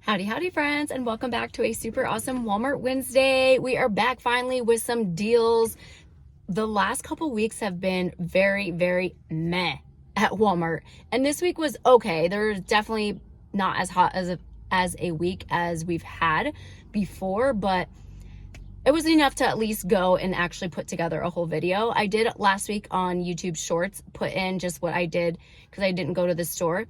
Howdy friends, and welcome back to a super awesome Walmart Wednesday. We are back finally with some deals. The last couple weeks have been very meh at Walmart, and this week was okay. There's definitely not as hot as a week as we've had before, but it was enough to at least go and actually put together a whole video. I did last week on YouTube Shorts, put in just what I did because I didn't go to the store.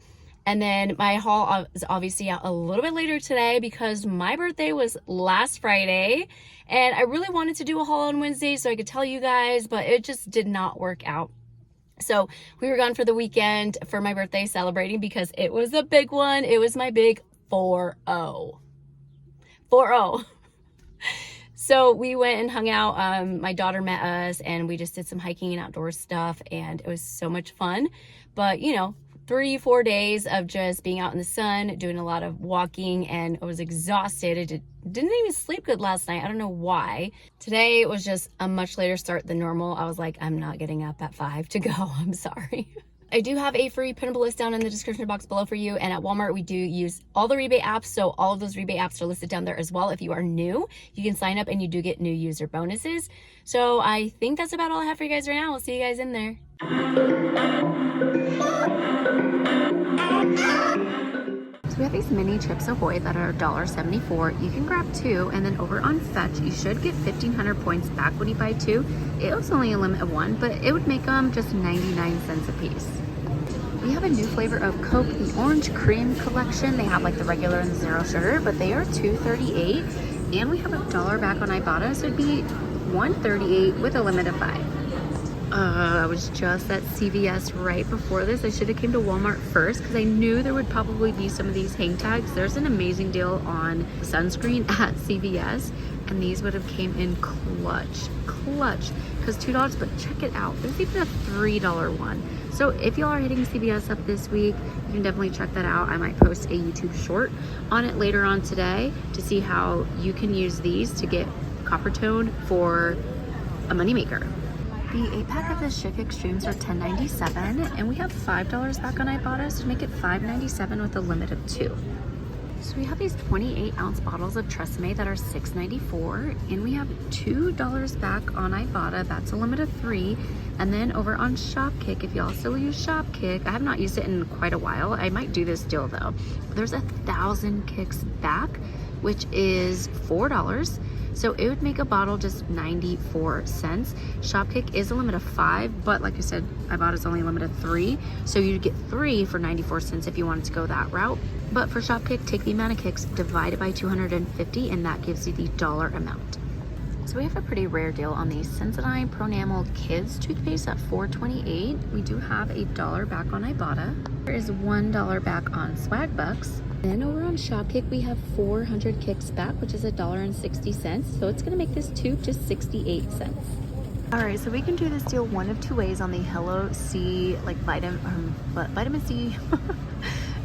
And then my haul is obviously out a little bit later today because my birthday was last Friday. And I really wanted to do a haul on Wednesday so I could tell you guys, but it just did not work out. So we were gone for the weekend for my birthday celebrating because it was a big one. It was my big 4-0. 4-0. So we went and hung out. My daughter met us and we just did some hiking and outdoor stuff, and it was so much fun. But you know, 3-4 days of just being out in the sun, doing a lot of walking, and I was exhausted. I didn't even sleep good last night. I don't know why. Today it was just a much later start than normal. I was like, I'm not getting up at 5 to go. I'm sorry. I do have a free pinnable list down in the description box below for you, and at Walmart we do use all the rebate apps, so all of those rebate apps are listed down there as well. If you are new, you can sign up and you do get new user bonuses. So I think that's about all I have for you guys right now. We'll see you guys in there. So we have these mini Chips Ahoy that are $1.74. You can grab 2, and then over on Fetch, you should get 1,500 points back when you buy 2. It was only a limit of 1, but it would make them just 99 cents a piece. We have a new flavor of Coke, the Orange Cream Collection. They have like the regular and the zero sugar, but they are $2.38. And we have $1 back on Ibotta, so it'd be $1.38 with a limit of 5. I was just at CVS right before this. I should have came to Walmart first because I knew there would probably be some of these hang tags. There's an amazing deal on sunscreen at CVS, and these would have came in clutch because $2, but check it out, there's even a $3 one. So if y'all are hitting CVS up this week, you can definitely check that out. I might post a YouTube short on it later on today to see how you can use these to get copper tone for a moneymaker. The 8-pack of the Shopkick Extremes are $10.97, and we have $5 back on Ibotta, so to make it $5.97 with a limit of 2. So we have these 28-ounce bottles of Tresemme that are $6.94, and we have $2 back on Ibotta. That's a limit of 3. And then over on Shopkick, if y'all still use Shopkick, I have not used it in quite a while. I might do this deal though. There's 1,000 kicks back, which is $4. So it would make a bottle just 94 cents. Shopkick is a limit of 5, but like I said, Ibotta's only a limit of 3. So you'd get 3 for 94 cents if you wanted to go that route. But for Shopkick, take the amount of kicks, divide it by 250, and that gives you the dollar amount. So we have a pretty rare deal on the Sensodyne Pro-Enamel Kids toothpaste at $4.28. We do have $1 back on Ibotta. There is $1 back on Swag Bucks. Then over on Shopkick, we have 400 kicks back, which is $1.60. So it's gonna make this tube just 68 cents. All right, so we can do this deal one of 2 ways on the Hello C, like vitamin C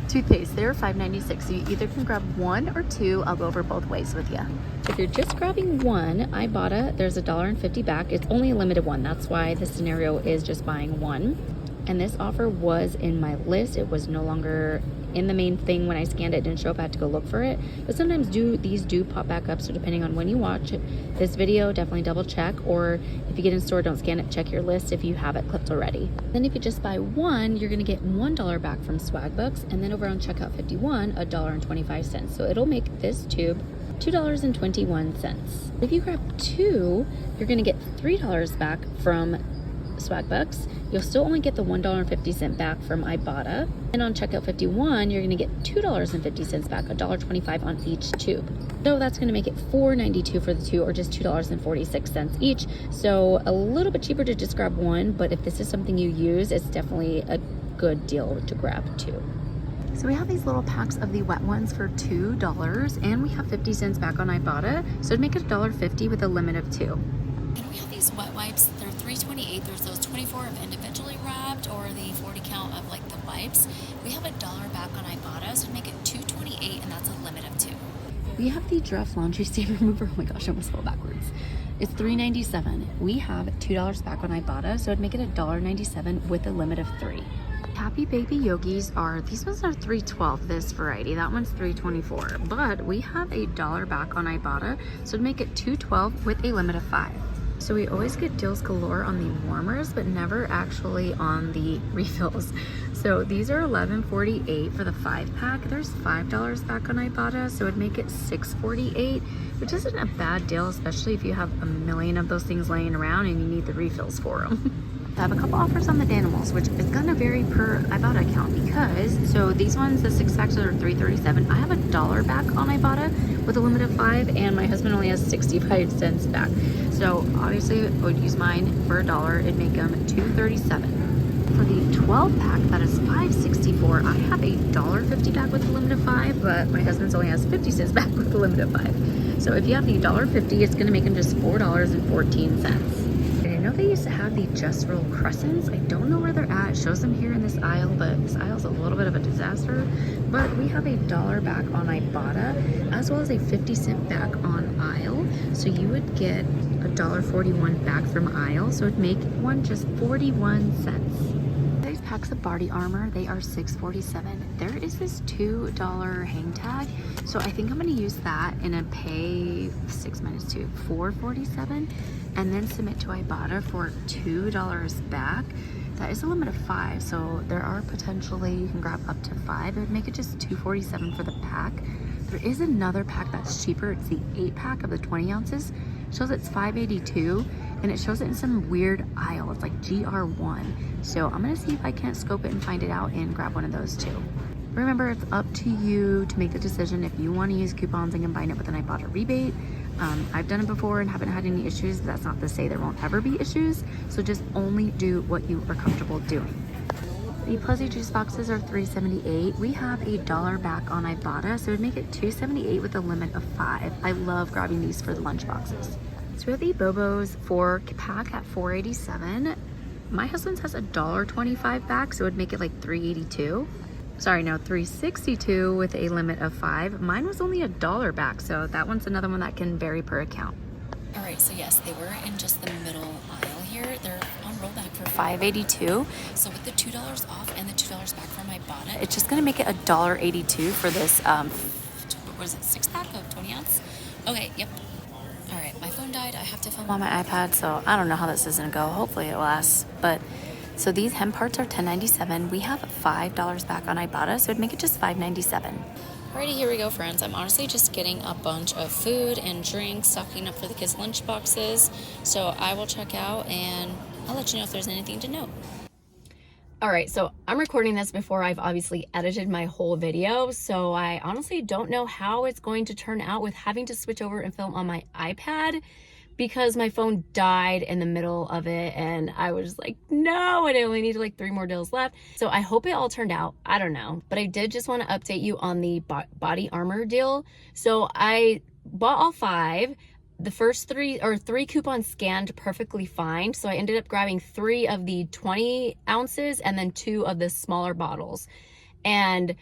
toothpaste. They're $5.96. So you either can grab 1 or 2. I'll go over both ways with you. If you're just grabbing 1, Ibotta, there's $1.50 back. It's only a limited 1. That's why this scenario is just buying 1. And this offer was in my list. It was no longer in the main thing. When I scanned it, it didn't show up. I had to go look for it. But sometimes these do pop back up. So depending on when you watch this video, definitely double check. Or if you get in store, don't scan it. Check your list if you have it clipped already. Then if you just buy 1, you're going to get $1 back from Swag Bucks. And then over on checkout 51, $1.25. So it'll make this tube $2.21. If you grab 2, you're going to get $3 back from Swag Bucks. You'll still only get the $1.50 back from Ibotta. And on checkout 51, you're going to get $2.50 back, $1.25 on each tube. So that's going to make it $4.92 for the 2, or just $2.46 each. So a little bit cheaper to just grab 1, but if this is something you use, it's definitely a good deal to grab 2. So we have these little packs of the wet ones for $2, and we have 50 cents back on Ibotta. So it'd make it $1.50 with a limit of 2. And we have these wet wipes. They're $3.28. There's those 24 of individually wrapped, or the 40 count of like the wipes. We have $1 back on Ibotta, so it'd make it $2.28, and that's a limit of 2. We have the Dreft Laundry Stain Remover. Oh my gosh, I almost fell backwards. It's $3.97. We have $2 back on Ibotta, so it'd make it $1.97 with a limit of 3. Fluffy Baby Yogis are, these ones are $3.12, this variety. That one's $3.24. But we have a dollar back on Ibotta, so it'd make it $2.12 with a limit of 5. So we always get deals galore on the warmers, but never actually on the refills. So these are $11.48 for the 5-pack. There's $5 back on Ibotta, so it'd make it $6.48, which isn't a bad deal, especially if you have a million of those things laying around and you need the refills for them. I have a couple offers on the Danimals, which is gonna vary per Ibotta account because, so these ones, the 6-packs are $3.37. I have a dollar back on Ibotta with a limit of 5, and my husband only has 65 cents back. So obviously I would use mine for a dollar. It'd make them $2.37. For the 12-pack, that is $5.64. I have a $1.50 back with a limit of 5, but my husband's only has 50 cents back with a limit of 5. So if you have the $1.50, it's gonna make him just $4.14. I know they used to have the Just Roll Crescents. I don't know where they're at. It shows them here in this aisle, but this aisle's a little bit of a disaster. But we have a dollar back on Ibotta, as well as a 50-cent back on aisle. So you would get a $1.41 back from aisle, so it'd make one just 41 cents. These packs of body armor, they are $6.47. There is this $2 hang tag, so I think I'm going to use that and then pay 6 minus 2, $4.47, and then submit to Ibotta for $2 back. That is a limit of 5, so there are potentially, you can grab up to 5. It would make it just $2.47 for the pack. There is another pack that's cheaper. It's the 8-pack of the 20 ounces. It shows it's $5.82, and it shows it in some weird aisle. It's like GR1. So I'm gonna see if I can't scope it and find it out and grab one of those too. Remember, it's up to you to make the decision if you want to use coupons and combine it with an Ibotta rebate. I've done it before and haven't had any issues. That's not to say there won't ever be issues. So just only do what you are comfortable doing. The Pluzzy juice boxes are $3.78. We have a dollar back on Ibotta, so it would make it $2.78 with a limit of 5. I love grabbing these for the lunch boxes. So we have the Bobos 4-pack at $4.87. My husband's has a $1.25 back, so it would make it like $3.82. Sorry, no, $3.62 with a limit of 5. Mine was only a dollar back, so that one's another one that can vary per account. All right, so yes, they were in just the middle aisle here. They're on rollback for $5.82. So with the $2 off and the $2 back from Ibotta, it's just gonna make it $1.82 for this, what is it, 6-pack of 20 ounce? Okay, yep. All right, my phone died. I have to film on my iPad, so I don't know how this is gonna go. Hopefully it lasts, but so these hem parts are $10.97. We have $5 back on Ibotta, so it'd make it just $5.97. Alrighty, here we go, friends. I'm honestly just getting a bunch of food and drinks, stocking up for the kids' lunch boxes. So I will check out and I'll let you know if there's anything to note. All right, so I'm recording this before I've obviously edited my whole video. So I honestly don't know how it's going to turn out with having to switch over and film on my iPad, because my phone died in the middle of it and I was like, no, and I only needed like 3 more deals left. So I hope it all turned out. I don't know, but I did just want to update you on the body armor deal. So I bought all 5. The first 3 coupons scanned perfectly fine. So I ended up grabbing 3 of the 20 ounces and then 2 of the smaller bottles. And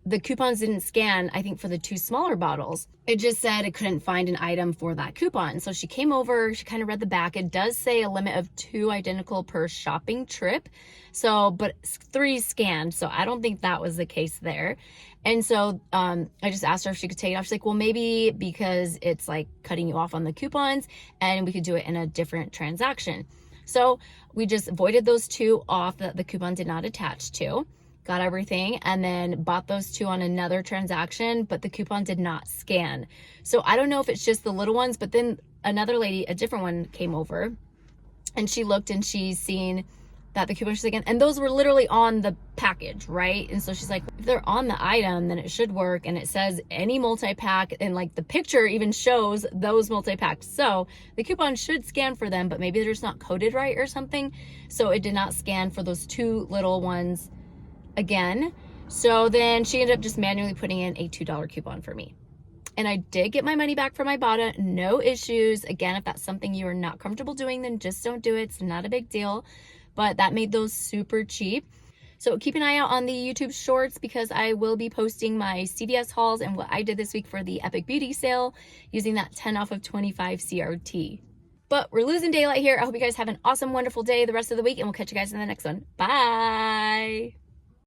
the coupons didn't scan, I think, for the 2 smaller bottles. It just said it couldn't find an item for that coupon. So she came over, she kind of read the back. It does say a limit of 2 identical per shopping trip. So, but 3 scanned. So I don't think that was the case there. And so I just asked her if she could take it off. She's like, well, maybe because it's like cutting you off on the coupons and we could do it in a different transaction. So we just voided those 2 off that the coupon did not attach to. Got everything, and then bought those 2 on another transaction, but the coupon did not scan. So I don't know if it's just the little ones, but then another lady, a different one, came over and she looked and she's seen that the coupon, she's like, and those were literally on the package, right? And so she's like, if they're on the item, then it should work. And it says any multi-pack, and like the picture even shows those multi-packs. So the coupon should scan for them, but maybe they're just not coded right or something. So it did not scan for those 2 little ones again. So then she ended up just manually putting in a $2 coupon for me. And I did get my money back from Ibotta, no issues. Again, if that's something you are not comfortable doing, then just don't do it. It's not a big deal. But that made those super cheap. So keep an eye out on the YouTube shorts, because I will be posting my CVS hauls and what I did this week for the Epic Beauty sale using that 10 off of 25 CRT. But we're losing daylight here. I hope you guys have an awesome, wonderful day the rest of the week, and we'll catch you guys in the next one. Bye.